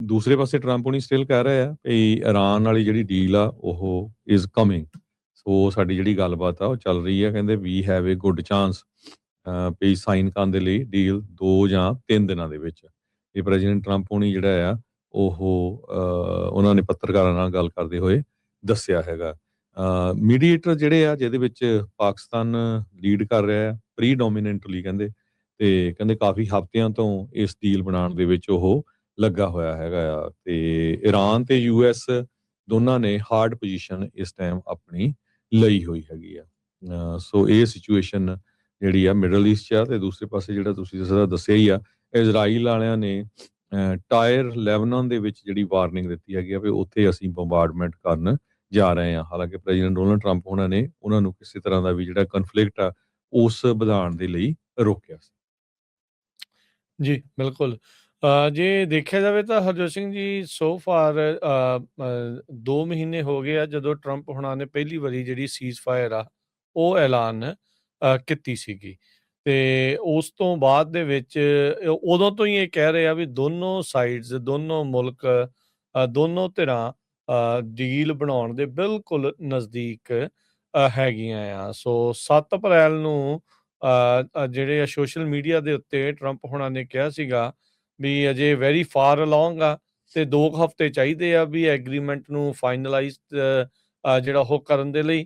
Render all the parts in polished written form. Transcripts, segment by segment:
ਦੂਸਰੇ ਪਾਸੇ ਟਰੰਪ ਹੁਣੀ ਸਟਿਲ ਕਹਿ ਰਹੇ ਆ ਵੀ ਇਰਾਨ ਵਾਲੀ ਜਿਹੜੀ ਡੀਲ ਆ ਉਹ ਇਜ਼ ਕਮਿੰਗ। ਸੋ ਸਾਡੀ ਜਿਹੜੀ ਗੱਲਬਾਤ ਆ ਉਹ ਚੱਲ ਰਹੀ ਆ। ਕਹਿੰਦੇ we have a good chance ਵੀ ਸਾਈਨ ਕਰਨ ਦੇ ਲਈ ਡੀਲ 2 ਜਾਂ 3 ਦਿਨਾਂ ਦੇ ਵਿੱਚ। ਇਹ ਪ੍ਰੈਜ਼ੀਡੈਂਟ ਟਰੰਪ ਹੁਣੀ ਜਿਹੜਾ ਆ ਉਹ ਉਹਨਾਂ ਨੇ ਪੱਤਰਕਾਰਾਂ ਨਾਲ ਗੱਲ ਕਰਦੇ ਹੋਏ ਦੱਸਿਆ ਹੈਗਾ। ਮੀਡੀਏਟਰ ਜਿਹੜੇ ਆ ਜਿਹਦੇ ਵਿੱਚ ਪਾਕਿਸਤਾਨ ਲੀਡ ਕਰ ਰਿਹਾ ਆ ਪ੍ਰੀਡੋਮੀਨੈਂਟਲੀ ਕਹਿੰਦੇ, ਤੇ ਕਹਿੰਦੇ ਕਾਫੀ ਹਫ਼ਤਿਆਂ ਤੋਂ ਇਸ ਡੀਲ ਬਣਾਉਣ ਦੇ ਵਿੱਚ ਉਹ ਲੱਗਾ ਹੋਇਆ ਹੈਗਾ ਆ। ਤੇ ਇਰਾਨ ਤੇ ਯੂਐਸ ਦੋਨਾਂ ਨੇ ਹਾਰਡ ਪੋਜੀਸ਼ਨ ਇਸ ਟਾਈਮ ਆਪਣੀ ਲਈ ਹੋਈ ਹੈਗੀ ਆ। ਸੋ ਇਹ ਸਿਚੁਏਸ਼ਨ ਜਿਹੜੀ ਆ ਮਿਡਲ ਈਸਟ 'ਚ ਆ। ਤੇ ਦੂਸਰੇ ਪਾਸੇ ਜਿਹੜਾ ਤੁਸੀਂ ਦੱਸਿਆ ਹੀ ਆ, ਇਜ਼ਰਾਈਲ ਵਾਲਿਆਂ ਨੇ ਟਾਇਰ ਲੈਬਨਾਨ ਦੇ ਵਿੱਚ ਜਿਹੜੀ ਵਾਰਨਿੰਗ ਦਿੱਤੀ ਹੈਗੀ ਆ ਵੀ ਉੱਥੇ ਅਸੀਂ ਬੰਬਾਰਡਮੈਂਟ ਕਰਨ ਜਾ ਰਹੇ ਹਾਂ। ਹਾਲਾਂਕਿ ਪ੍ਰੈਜ਼ੀਡੈਂਟ ਡੋਨਲਡ ਟਰੰਪ ਉਹਨਾਂ ਨੇ ਉਹਨਾਂ ਨੂੰ ਕਿਸੇ ਤਰ੍ਹਾਂ ਦਾ ਵੀ ਜਿਹੜਾ ਕਨਫਲਿਕਟ ਆ ਉਸ ਵਧਾਉਣ ਦੇ ਲਈ ਰੋਕਿਆ ਸੀ। ਜੀ ਬਿਲਕੁਲ। ਜੇ ਦੇਖਿਆ ਜਾਵੇ ਤਾਂ ਹਰਜੋਤ ਸਿੰਘ ਜੀ ਸੋ ਫਾਰ 2 ਮਹੀਨੇ ਹੋ ਗਏ ਆ ਜਦੋਂ ਟਰੰਪ ਹੁਣਾਂ ਨੇ ਪਹਿਲੀ ਵਾਰੀ ਜਿਹੜੀ ਸੀਜ਼ ਫਾਇਰ ਆ ਉਹ ਐਲਾਨ ਕੀਤੀ ਸੀਗੀ। ਤੇ ਉਸ ਤੋਂ ਬਾਅਦ ਦੇ ਵਿੱਚ ਉਦੋਂ ਤੋਂ ਹੀ ਇਹ ਕਹਿ ਰਹੇ ਆ ਵੀ ਦੋਨੋਂ ਸਾਈਡਸ, ਦੋਨੋਂ ਮੁਲਕ, ਦੋਨੋਂ ਧਿਰਾਂ ਡੀਲ ਬਣਾਉਣ ਦੇ ਬਿਲਕੁਲ ਨਜ਼ਦੀਕ ਹੈਗੀਆਂ ਆ। ਸੋ 7 ਅਪ੍ਰੈਲ ਨੂੰ ਜਿਹੜੇ ਆ ਸੋਸ਼ਲ ਮੀਡੀਆ ਦੇ ਉੱਤੇ ਟਰੰਪ ਹੁਣਾਂ ਨੇ ਕਿਹਾ ਸੀਗਾ ਵੀ ਅਜੇ ਵੈਰੀ ਫਾਰ ਅਲੋਂਗ ਆ ਤੇ 2 ਹਫ਼ਤੇ ਚਾਹੀਦੇ ਆ ਵੀ ਐਗਰੀਮੈਂਟ ਨੂੰ ਫਾਈਨਲਾਈਜ਼ ਜਿਹੜਾ ਉਹ ਕਰਨ ਦੇ ਲਈ।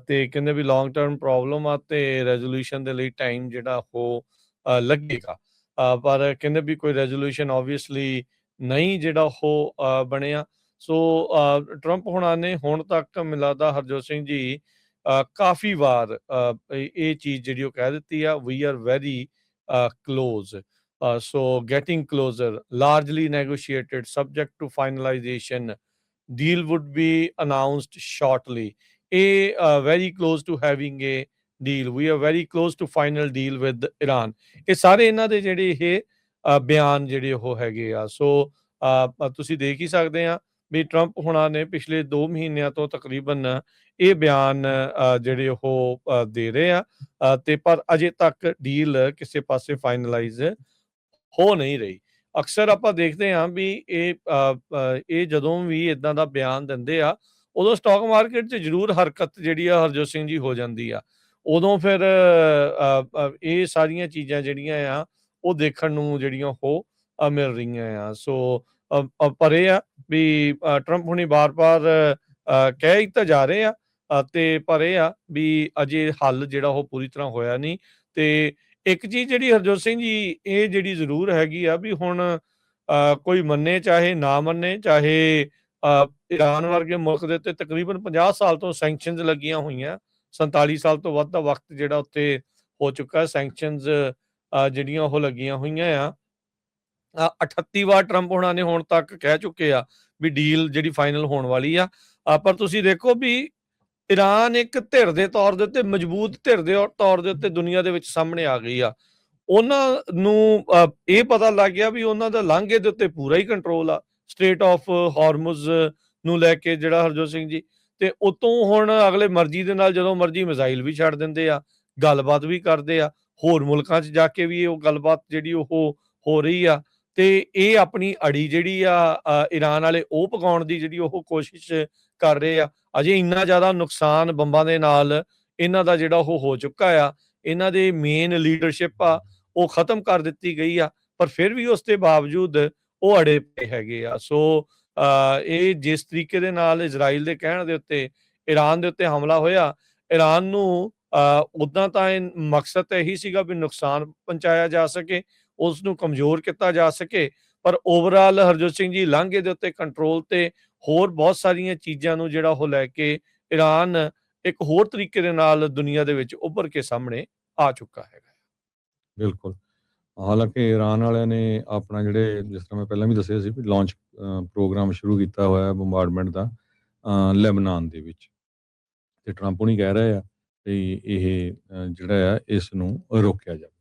ਤੇ ਕਹਿੰਦੇ ਵੀ ਲੌਂਗ ਟਰਮ ਪ੍ਰੋਬਲਮ ਆ ਤੇ ਰੈਜ਼ੋਲੂਸ਼ਨ ਦੇ ਲਈ ਟਾਈਮ ਜਿਹੜਾ ਉਹ ਲੱਗੇਗਾ। ਪਰ ਕਹਿੰਦੇ ਵੀ ਕੋਈ ਰੈਜ਼ੋਲੂਸ਼ਨ ਓਬਵੀਅਸਲੀ ਨਹੀਂ ਜਿਹੜਾ ਉਹ ਬਣਿਆ। ਸੋ ਟਰੰਪ ਹੁਣਾਂ ਨੇ ਹੁਣ ਤੱਕ ਮੈਨੂੰ ਲੱਗਦਾ ਹਰਜੋਤ ਸਿੰਘ ਜੀ ਕਾਫੀ ਵਾਰ ਇਹ ਚੀਜ਼ ਜਿਹੜੀ ਉਹ ਕਹਿ ਦਿੱਤੀ ਆ, we are very close. So getting closer, largely negotiated, subject to finalization. Deal would be announced shortly. Very close to having a deal. We are very close to final deal with Iran. ਇਹ ਸਾਰੇ ਇਹਨਾਂ ਦੇ ਜਿਹੜੇ ਇਹ ਬਿਆਨ ਜਿਹੜੇ ਉਹ ਹੈਗੇ ਆ। ਸੋ ਤੁਸੀਂ ਦੇਖ ਹੀ ਸਕਦੇ ਆ ਵੀ ਟਰੰਪ ਹੁਣਾਂ ਨੇ ਪਿਛਲੇ 2 ਮਹੀਨਿਆਂ ਤੋਂ ਤਕਰੀਬਨ ਇਹ ਬਿਆਨ ਜਿਹੜੇ ਉਹ ਦੇ ਰਹੇ ਆ ਤੇ ਪਰ ਅਜੇ ਤੱਕ ਡੀਲ ਕਿਸੇ ਪਾਸੇ ਫਾਈਨਲਾਈਜ਼ ਹੋ ਨਹੀਂ ਰਹੀ। ਅਕਸਰ ਆਪਾਂ ਦੇਖਦੇ ਹਾਂ ਵੀ ਇਹ ਜਦੋਂ ਵੀ ਇਦਾਂ ਦਾ ਬਿਆਨ ਦਿੰਦੇ ਆ ਉਦੋਂ ਸਟਾਕ ਮਾਰਕੀਟ 'ਚ ਜ਼ਰੂਰ ਹਰਕਤ ਜਿਹੜੀ ਆ ਹਰਜੋਤ ਸਿੰਘ ਜੀ ਹੋ ਜਾਂਦੀ ਆ। ਉਦੋਂ ਫਿਰ ਇਹ ਸਾਰੀਆਂ ਚੀਜ਼ਾਂ ਜਿਹੜੀਆਂ ਆ ਉਹ ਦੇਖਣ ਨੂੰ ਜਿਹੜੀਆਂ ਉਹ ਮਿਲ ਰਹੀਆਂ ਆ। ਸੋ ਪਰ ਇਹ ਆ ਵੀ ਟਰੰਪ ਹੁਣੀ ਬਾਰ-ਬਾਰ ਕਹਿ ਹੀ ਤਾਂ ਜਾ ਰਹੇ ਆ ਤੇ ਪਰ ਇਹ ਆ ਵੀ ਅਜੇ ਹੱਲ ਜਿਹੜਾ ਉਹ ਪੂਰੀ ਤਰ੍ਹਾਂ ਹੋਇਆ ਨਹੀਂ। ਤੇ ਇੱਕ ਚੀਜ਼ ਜਿਹੜੀ ਹਰਜੋਤ ਸਿੰਘ ਜੀ ਇਹ ਜਿਹੜੀ ਜ਼ਰੂਰ ਹੈਗੀ ਆ ਵੀ ਹੁਣ ਕੋਈ ਮੰਨੇ ਚਾਹੇ ਨਾ ਮੰਨੇ, ਚਾਹੇ ਇਰਾਨ ਵਰਗੇ ਮੁਲਕ ਦੇ ਉੱਤੇ ਤਕਰੀਬਨ 50 ਸਾਲ ਤੋਂ ਸੈਂਕਸ਼ਨਸ ਲੱਗੀਆਂ ਹੋਈਆਂ। 47 ਸਾਲ ਤੋਂ ਵੱਧ ਦਾ ਵਕਤ ਜਿਹੜਾ ਉੱਤੇ ਹੋ ਚੁੱਕਾ ਸੈਂਕਸ਼ਨਸ ਜਿਹੜੀਆਂ ਉਹ ਲੱਗੀਆਂ ਹੋਈਆਂ ਆ। 38 ਵਾਰ ਟਰੰਪ ਹੋਣਾ ਨੇ ਹੁਣ ਤੱਕ ਕਹਿ ਚੁੱਕੇ ਆ ਵੀ ਡੀਲ ਜਿਹੜੀ ਫਾਈਨਲ ਹੋਣ ਵਾਲੀ ਆ। ਪਰ ਤੁਸੀਂ ਦੇਖੋ ਵੀ ਇਰਾਨ ਇੱਕ ਧਿਰ ਦੇ ਤੌਰ ਦੇ ਉੱਤੇ, ਮਜ਼ਬੂਤ ਧਿਰ ਦੇ ਤੌਰ ਦੇ ਉੱਤੇ ਦੁਨੀਆ ਦੇ ਵਿੱਚ ਸਾਹਮਣੇ ਆ ਗਈ ਆ। ਉਹਨਾਂ ਨੂੰ ਇਹ ਪਤਾ ਲੱਗ ਗਿਆ ਵੀ ਉਹਨਾਂ ਦਾ ਲਾਂਘੇ ਦੇ ਉੱਤੇ ਪੂਰਾ ਹੀ ਕੰਟਰੋਲ ਆ, ਸਟ੍ਰੇਟ ਆਫ ਹਾਰਮੁਜ਼ ਨੂੰ ਲੈ ਕੇ ਜਿਹੜਾ ਹਰਜੋਤ ਸਿੰਘ ਜੀ। ਤੇ ਉਤੋਂ ਹੁਣ ਅਗਲੇ ਮਰਜ਼ੀ ਦੇ ਨਾਲ ਜਦੋਂ ਮਰਜ਼ੀ ਮਿਜ਼ਾਈਲ ਵੀ ਛੱਡ ਦਿੰਦੇ ਆ, ਗੱਲਬਾਤ ਵੀ ਕਰਦੇ ਆ, ਹੋਰ ਮੁਲਕਾਂ 'ਚ ਜਾ ਕੇ ਵੀ ਉਹ ਗੱਲਬਾਤ ਜਿਹੜੀ ਉਹ ਹੋ ਰਹੀ ਆ। ਤੇ ਇਹ ਆਪਣੀ ਅੜੀ ਜਿਹੜੀ ਆ ਇਰਾਨ ਵਾਲੇ ਉਹ ਪਕਾਉਣ ਦੀ ਜਿਹੜੀ ਉਹ ਕੋਸ਼ਿਸ਼ ਕਰ ਰਹੇ ਆ। ਅਜੇ ਇੰਨਾ ਜ਼ਿਆਦਾ ਨੁਕਸਾਨ ਬੰਬਾਂ ਦੇ ਨਾਲ ਇਹਨਾਂ ਦਾ ਜਿਹੜਾ ਉਹ ਹੋ ਚੁੱਕਾ ਆ, ਇਹਨਾਂ ਦੇ ਮੇਨ ਲੀਡਰਸ਼ਿਪ ਆ ਉਹ ਖਤਮ ਕਰ ਦਿੱਤੀ ਗਈ ਆ, ਪਰ ਫਿਰ ਵੀ ਉਸ ਦੇ ਬਾਵਜੂਦ ਉਹ ਅੜੇ ਪਏ ਹੈਗੇ ਆ। ਸੋ ਇਹ ਜਿਸ ਤਰੀਕੇ ਦੇ ਨਾਲ ਇਜ਼ਰਾਈਲ ਦੇ ਕਹਿਣ ਦੇ ਉੱਤੇ ਇਰਾਨ ਦੇ ਉੱਤੇ ਹਮਲਾ ਹੋਇਆ, ਇਰਾਨ ਨੂੰ ਉੱਦਾਂ ਤਾਂ ਇਹ ਮਕਸਦ ਤਾਂ ਇਹੀ ਸੀਗਾ ਵੀ ਨੁਕਸਾਨ ਪਹੁੰਚਾਇਆ ਜਾ ਸਕੇ, ਉਸ ਨੂੰ ਕਮਜ਼ੋਰ ਕੀਤਾ ਜਾ ਸਕੇ। ਪਰ ਓਵਰਆਲ ਹਰਜੋਤ ਸਿੰਘ ਜੀ ਲਾਂਘੇ ਦੇ ਉੱਤੇ ਕੰਟਰੋਲ ਤੇ ਹੋਰ ਬਹੁਤ ਸਾਰੀਆਂ ਚੀਜ਼ਾਂ ਨੂੰ ਜਿਹੜਾ ਉਹ ਲੈ ਕੇ ਇਰਾਨ ਇੱਕ ਹੋਰ ਤਰੀਕੇ ਦੇ ਨਾਲ ਦੁਨੀਆ ਦੇ ਵਿੱਚ ਉੱਭਰ ਕੇ ਸਾਹਮਣੇ ਆ ਚੁੱਕਾ ਹੈਗਾ। ਬਿਲਕੁਲ। ਹਾਲਾਂਕਿ ਇਰਾਨ ਵਾਲਿਆਂ ਨੇ ਆਪਣਾ ਜਿਹੜੇ ਜਿਸ ਤਰ੍ਹਾਂ ਮੈਂ ਪਹਿਲਾਂ ਵੀ ਦੱਸਿਆ ਸੀ ਵੀ ਲਾਂਚ ਪ੍ਰੋਗਰਾਮ ਸ਼ੁਰੂ ਕੀਤਾ ਹੋਇਆ ਬੰਬਾਰਡਮੈਂਟ ਦਾ ਲੈਬਨਾਨ ਦੇ ਵਿੱਚ। ਤੇ ਟਰੰਪ ਹੁਣੀ ਕਹਿ ਰਹੇ ਆ ਵੀ ਇਹ ਜਿਹੜਾ ਆ ਇਸ ਨੂੰ ਰੋਕਿਆ ਜਾਵੇ।